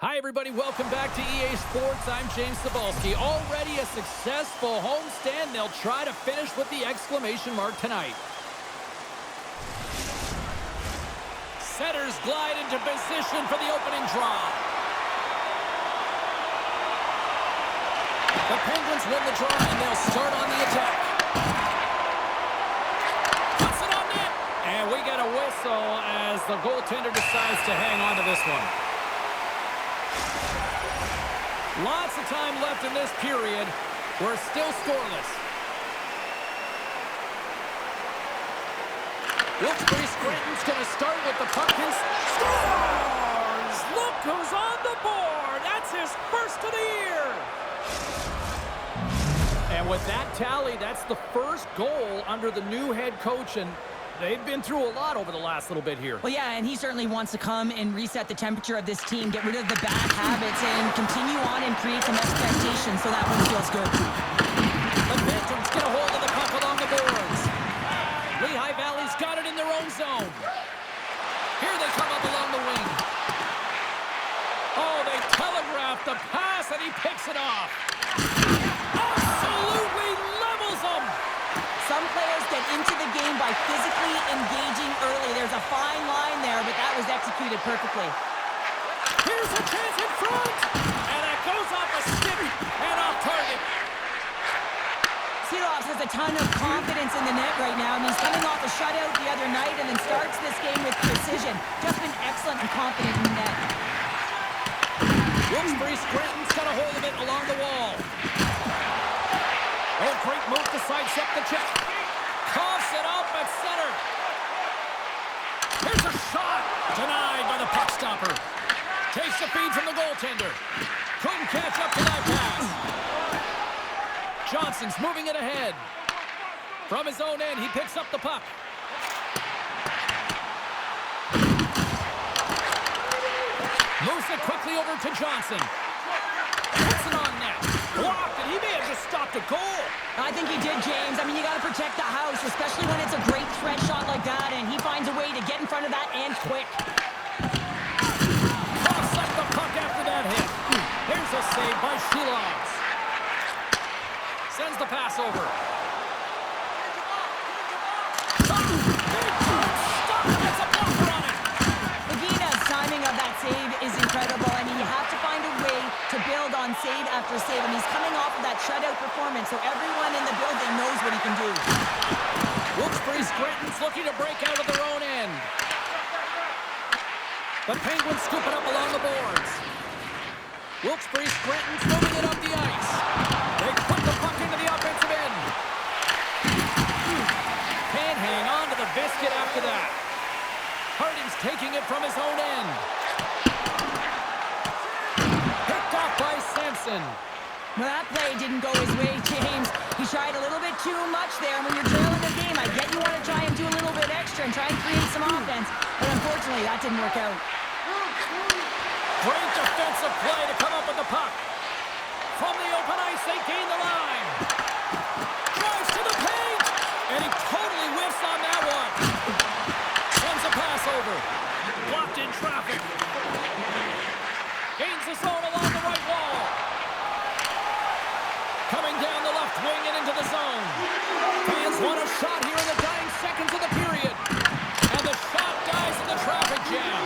Hi, everybody. Welcome back to EA Sports. I'm James Cebulski. Already a successful homestand. They'll try to finish with the exclamation mark tonight. Setters glide into position for the opening draw. The Penguins win the draw, and they'll start on the attack. Puts it on net. And we get a whistle as the goaltender decides to hang on to this one. Lots of time left in this period. We're still scoreless. Wilkes-Barre Scranton's going to start with the puck and scores! Look who's on the board! That's his first of the year! And with that tally, that's the first goal under the new head coach, and they've been through a lot over the last little bit here. Well, yeah, and he certainly wants to come and reset the temperature of this team, get rid of the bad habits, and continue on and create some expectations, so that one feels good. The Phantoms get a hold of the puck along the boards. Lehigh Valley's got it in their own zone. Here they come up along the wing. Oh, they telegraph the pass, and he picks it off. Absolutely levels them. Some players get into the game by physically engaging early. There's a fine line there, but that was executed perfectly. Here's a chance in front, and it goes off a stick and off target. Seeloff has a ton of confidence in the net right now, and he's coming off a shutout the other night and then starts this game with precision. Just been excellent and confident in the net. Wilkes-Barre Scranton's got a hold of it along the wall. Oh, great move to sidestep the check. Coughs it up at center. Here's a shot. Denied by the puck stopper. Takes the feed from the goaltender. Couldn't catch up to that pass. Johnson's moving it ahead. From his own end, he picks up the puck. Moves it quickly over to Johnson. Puts it on net. Blocked, and he may have just stopped a goal. I think he did, James. I mean, you got to protect the house, especially when it's a great threat shot like that, and he finds a way to get in front of that and quick. Cross up the puck after that hit. Here's a save by Shilovs. Sends the pass over. Magina's timing of that save is incredible. I mean, you have to find a way to build on save after save, and he's coming off of that shutout performance, so everyone in the building knows what he can do. Wilkes-Barre Scranton's looking to break out of their own end. The Penguins scoop it up along the boards. Wilkes-Barre Scranton's moving it up the ice. They put the puck into the offensive end. Can't hang on to the biscuit after that. Harding's taking it from his own end. Picked off by Sampson. Well, that play didn't go his way, James. He tried a little bit too much there. When you're trailing the game, I get you want to try and do a little bit extra and try and create some offense, but unfortunately, that didn't work out. Great defensive play to come up with the puck. From the open ice, they gain the line. Drives to the paint, and he totally whiffs on that one. Sends a pass over. Blocked in traffic. Gains the zone along the right wall. Coming down the left wing and into the zone. Fans want a shot here in the dying seconds of the period. And the shot dies in the traffic jam.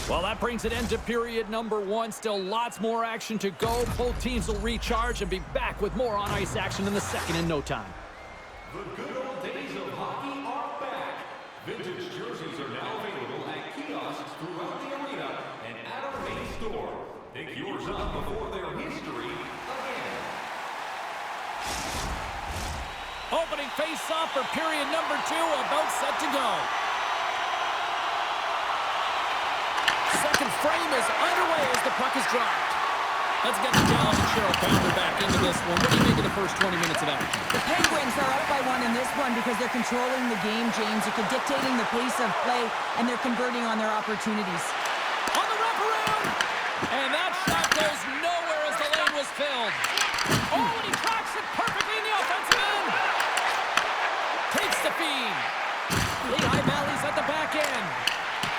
Well, that brings an end to period number one. Still lots more action to go. Both teams will recharge and be back with more on-ice action in the second in no time. The good old days of hockey are back. Vintage jerseys are now available at kiosks throughout the arena and at our main store. Pick yours up before their history again. Opening face-off for period number two, about set to go. Second frame is underway as the puck is dropped. Let's get the Dallas and Cheryl Bounder back into this one. What do you think of the first 20 minutes of action? The Penguins are up by one in this one because they're controlling the game, James. They're dictating the pace of play, and they're converting on their opportunities. On the wraparound! And that shot goes nowhere as the lane was filled. Oh, and he tracks it perfectly in the offensive end. Takes the feed. Lehigh Valley's at the back end.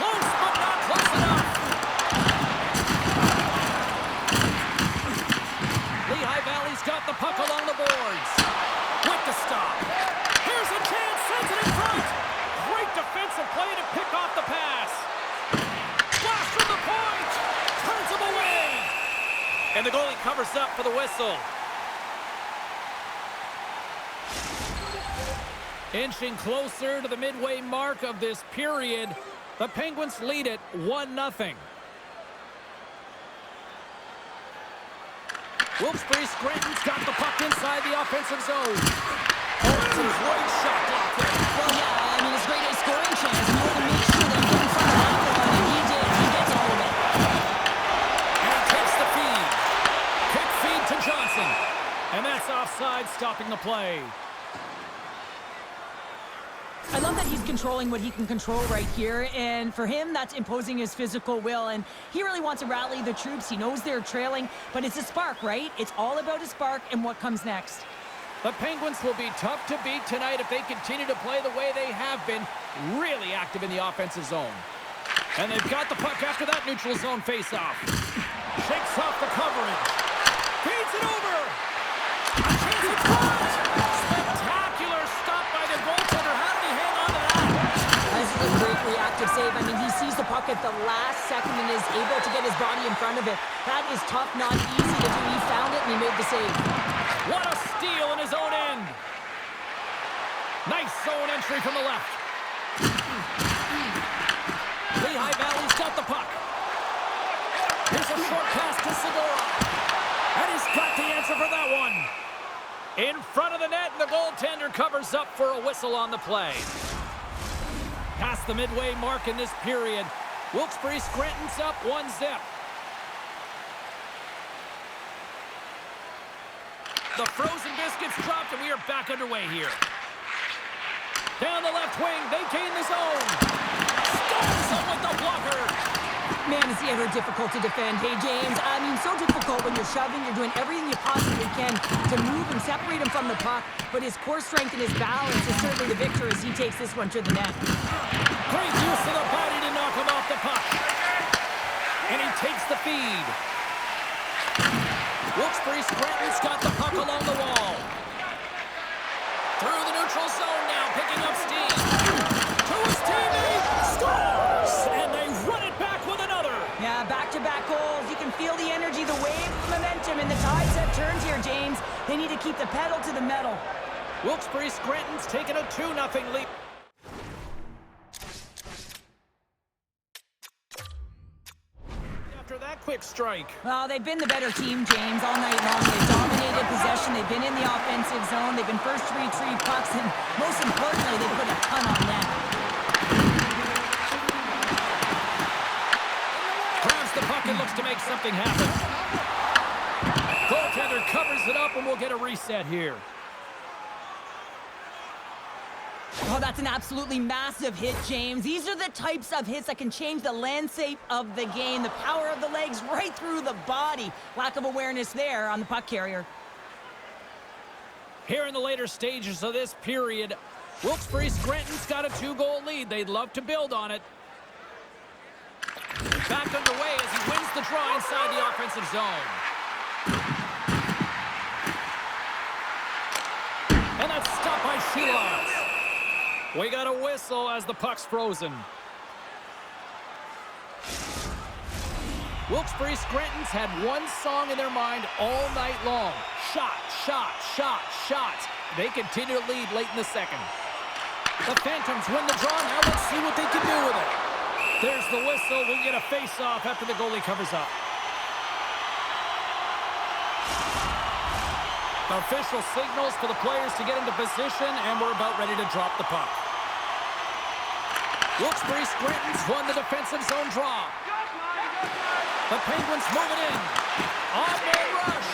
Close And the goalie covers up for the whistle. Inching closer to the midway mark of this period, the Penguins lead it 1-0. Wilkes-Barre Scranton's got the puck inside the offensive zone. Oh, it's a great shot block there. Well, yeah, I mean, it's great a scoring chance. You want to make sure they get in front of that one, and he did. He gets all of it. And he takes the feed. Quick feed to Johnson. And that's offside, stopping the play. I love that he's controlling what he can control right here, and for him, that's imposing his physical will, and he really wants to rally the troops. He knows they're trailing, but it's a spark, right? It's all about a spark and what comes next. The Penguins will be tough to beat tonight if they continue to play the way they have been, really active in the offensive zone. And they've got the puck after that neutral zone faceoff. Shakes off the coverage. Feeds it over. A chance in front. Spectacular stop by the goaltender. How did he hang on to that? This is a great reactive save. I mean, he sees the puck at the last second and is able to get his body in front of it. That is tough, not easy to do. He found it and he made the save. What a steal in his own end. Nice zone entry from the left. Lehigh Valley's got the puck. Here's a short pass to Segura. And he's got the answer for that one. In front of the net, and the goaltender covers up for a whistle on the play. Past the midway mark in this period. Wilkes-Barre Scranton's up 1-0. The frozen biscuits dropped, and we are back underway here. Down the left wing, they gain the zone. Stones him with the blocker. Man, is he ever difficult to defend. Hey, James, I mean, so difficult when you're shoving. You're doing everything you possibly can to move and separate him from the puck. But his core strength and his balance is certainly the victor as he takes this one to the net. Great use of the body to knock him off the puck. And he takes the feed. Wilkes-Barre Scranton's got the puck along the wall. Through the neutral zone now, picking up steam. To his teammate, scores! And they run it back with another. Yeah, back-to-back goals. You can feel the energy, the wave, the momentum, and the tides have turned here, James. They need to keep the pedal to the metal. Wilkes-Barre Scranton's taken a 2-0 lead. After that quick strike. Well, they've been the better team, James, all night long. They've dominated possession. They've been in the offensive zone. They've been first to retrieve pucks, and most importantly, they put a ton on net. Grabs the puck and looks to make something happen. Goaltender covers it up, and we'll get a reset here. Oh, that's an absolutely massive hit, James. These are the types of hits that can change the landscape of the game. The power of the legs right through the body. Lack of awareness there on the puck carrier. Here in the later stages of this period, Wilkes-Barre Scranton's got a 2-goal lead. They'd love to build on it. Back underway as he wins the draw inside the offensive zone. And that's stopped by Sheila. We got a whistle as the puck's frozen. Wilkes-Barre Scranton's had one song in their mind all night long. Shot, shot, shot, shot. They continue to lead late in the second. The Phantoms win the draw. Now let's see what they can do with it. There's the whistle. We'll get a face-off after the goalie covers up. Official signals for the players to get into position, and we're about ready to drop the puck. Wilkes-Barre Scranton's won the defensive zone draw. The Penguins move it in. On-man rush.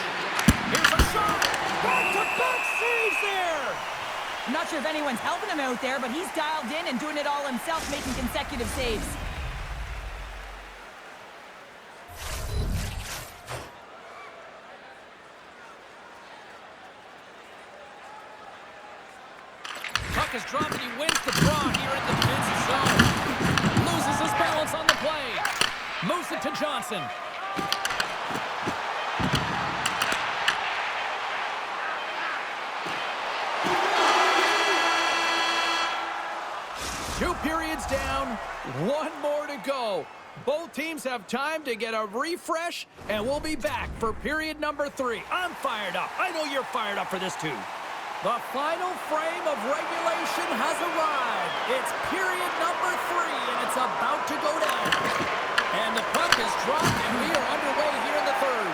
Here's a shot. Back-to-back saves there. I'm not sure if anyone's helping him out there, but he's dialed in and doing it all himself, making consecutive saves. Puck is dropped and he wins the draw here in the defensive zone. Loses his balance on the play. Moves it to Johnson. Two periods down. One more to go. Both teams have time to get a refresh, and we'll be back for period number 3. I'm fired up. I know you're fired up for this too. The final frame of regulation has arrived. It's period number 3, and it's about to go down. And the puck is dropped, and we are underway here in the third.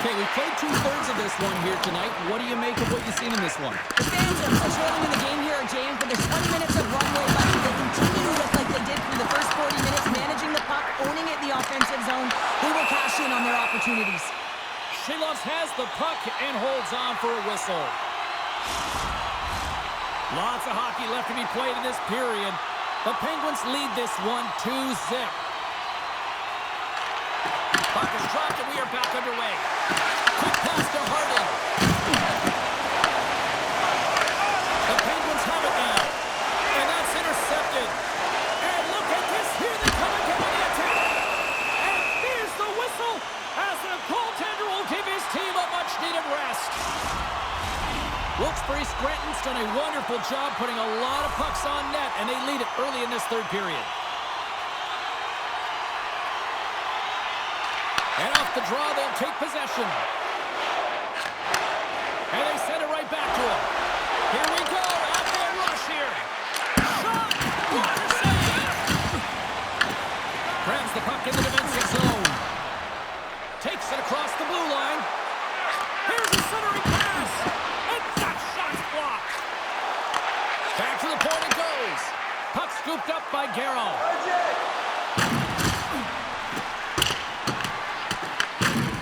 Okay, we played 2/3 of this one here tonight. What do you make of what you've seen in this one? The fans are trailing in the game here, James, but there's 20 minutes of runway left. They continue to look like they did through the first 40 minutes, managing the puck, owning it in the offensive zone. They will cash in on their opportunities. Shilovs has the puck and holds on for a whistle. Lots of hockey left to be played in this period. The Penguins lead this one 2-0. Puck is dropped and we are back underway. Quick pass to Harding. The Penguins have it now. And that's intercepted. And look at this. Here they come again on the attack. And here's the whistle as the goaltender will give his team a much-needed rest. Wilkes-Barre Scranton's done a wonderful job putting a lot of pucks on net, and they lead it early in this third period. And off the draw, they'll take possession. And they send it right back to him. Here we go. Out-man rush here. Shot. Water save. Grabs the puck in the defensive zone. Takes it across the blue line. Here's a centering pass. And that shot's blocked. Back to the point it goes. Puck scooped up by Garrow.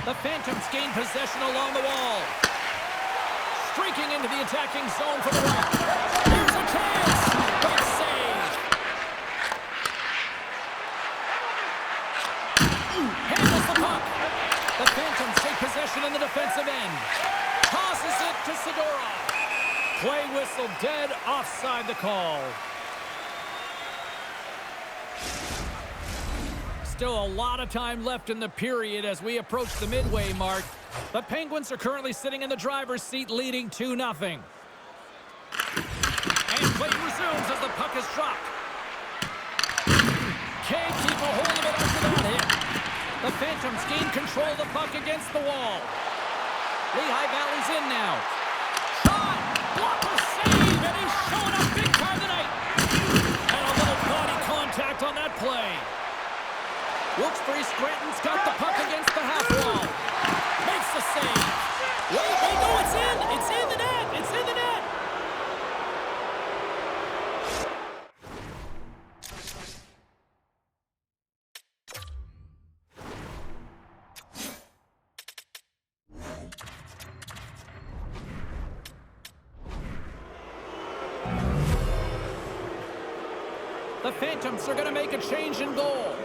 The Phantoms gain possession along the wall. Streaking into the attacking zone for the right. Here's a chance. Great save. Handles the puck. The Phantoms take possession in the defensive end. Tosses it to Sidorov. Play whistle dead, offside the call. Still a lot of time left in the period as we approach the midway mark. The Penguins are currently sitting in the driver's seat, leading 2-0. And play resumes as the puck is dropped. Can't keep a hold of it after that hit. The Phantoms gain control of the puck against the wall. Lehigh Valley's in now. Shot! Blocker save! And he's showing up big time tonight. And a little body contact on that play. Wilkes-Barre Scranton's got the puck against the half wall. Makes the save. Wait, no, it's in! It's in the net! It's in the net! The Phantoms are going to make a change in goal.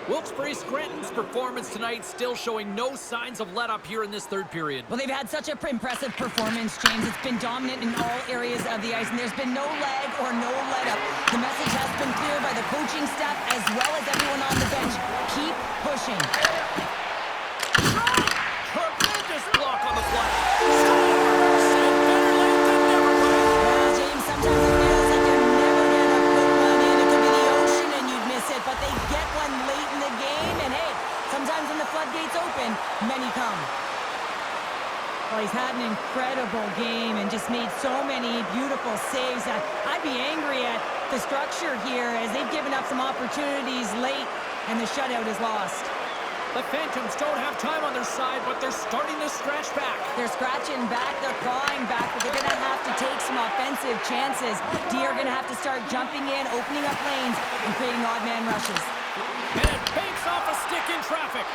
Wilkes-Barre Scranton's performance tonight still showing no signs of let-up here in this third period. Well, they've had such an impressive performance, James. It's been dominant in all areas of the ice, and there's been no lag or no let-up. The message has been clear by the coaching staff as well as everyone on the bench. Keep pushing. Tremendous block on the fly. Scores! And better late than never, right? Well, James, sometimes it feels like you're never going to put one in. It could be the ocean and you'd miss it, but they get one late in the game, and hey, sometimes when the floodgates open, many come. Well, he's had an incredible game and just made so many beautiful saves. I'd be angry at the structure here as they've given up some opportunities late, and the shutout is lost. The Phantoms don't have time on their side, but they're starting to scratch back. They're scratching back, they're clawing back, but they're going to have to take some offensive chances. D are going to have to start jumping in, opening up lanes, and creating odd man rushes. And it banks off a stick in traffic.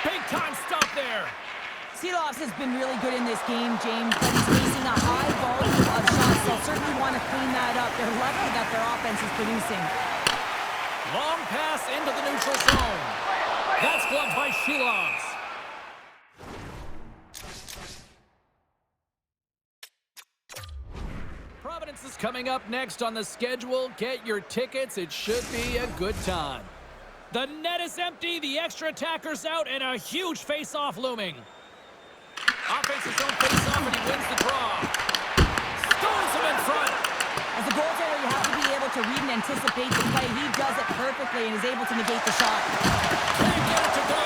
Big time stop there. Seeloffs has been really good in this game, James, but he's facing a high volume of shots. They'll certainly want to clean that up. They're lucky that their offense is producing. Long pass into the neutral zone. That's blocked by Shilovs. Providence is coming up next on the schedule. Get your tickets. It should be a good time. The net is empty. The extra attacker's out, and a huge face-off looming. Offensive zone face-off, and he wins the draw. Stones him in front. As a goaltender, you have to be able to read and anticipate the play. He does it perfectly and is able to negate the shot. Can't get it to go.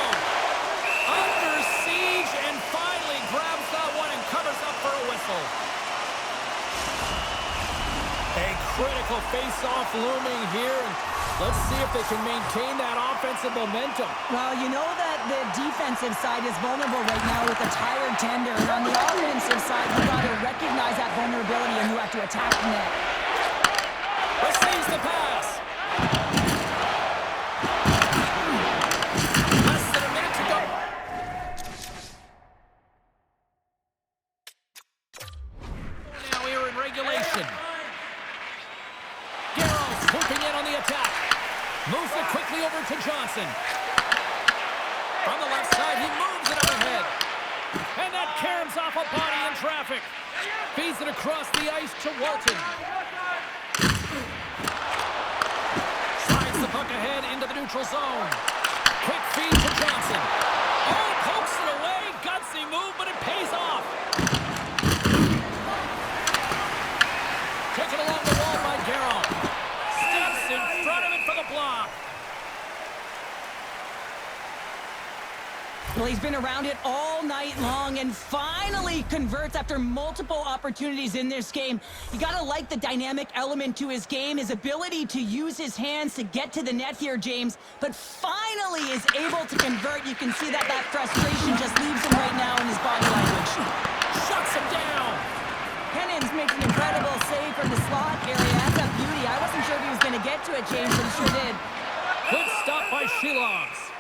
Under siege and finally grabs that one and covers up for a whistle. A critical face-off looming here. And let's see if they can maintain that offensive momentum. Well, you know that the defensive side is vulnerable right now with a tired tender. And on the offensive side, you got to recognize that vulnerability and you have to attack the net. Receives the pass. Less than a minute to go. Now here in regulation. Garrels swooping in on the attack. Moves it quickly over to Johnson. From the left side, he moves it overhead. And that caroms off a body in traffic. Feeds it across the ice to Walton. Slides the puck ahead into the neutral zone. Quick feed to Johnson. Oh, pokes it away. Gutsy move, but it pays off. Taken along the wall by Garrel. Steps in front of it for the block. Well, he's been around it all night long and finally converts after multiple opportunities in this game. You gotta like the dynamic element to his game, his ability to use his hands to get to the net here, James, but finally is able to convert. You can see that frustration just leaves him right now in his body language. Shuts him down. Pennan's makes an incredible save from the slot area. That's a beauty. I wasn't sure if he was gonna get to it, James, but he sure did. Good stop by Shilogs.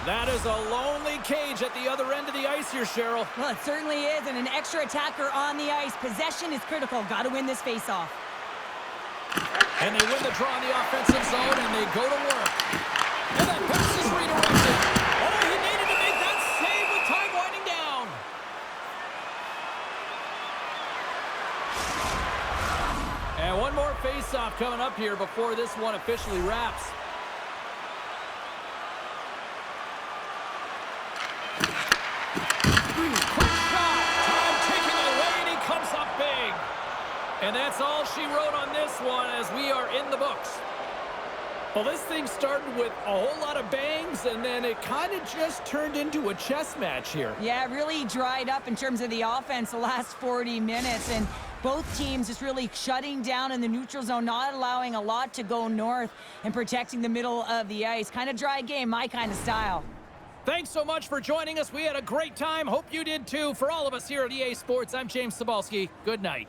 That is a lonely cage at the other end of the ice here, Cheryl. Well, it certainly is, and an extra attacker on the ice. Possession is critical. Got to win this faceoff. And they win the draw in the offensive zone, and they go to work. And that pass is redirected. Oh, he needed to make that save with time winding down. And one more faceoff coming up here before this one officially wraps. And that's all she wrote on this one as we are in the books. Well, this thing started with a whole lot of bangs, and then it kind of just turned into a chess match here. Yeah, it really dried up in terms of the offense the last 40 minutes, and both teams just really shutting down in the neutral zone, not allowing a lot to go north and protecting the middle of the ice. Kind of dry game, my kind of style. Thanks so much for joining us. We had a great time. Hope you did too. For all of us here at EA Sports, I'm James Cebulski. Good night.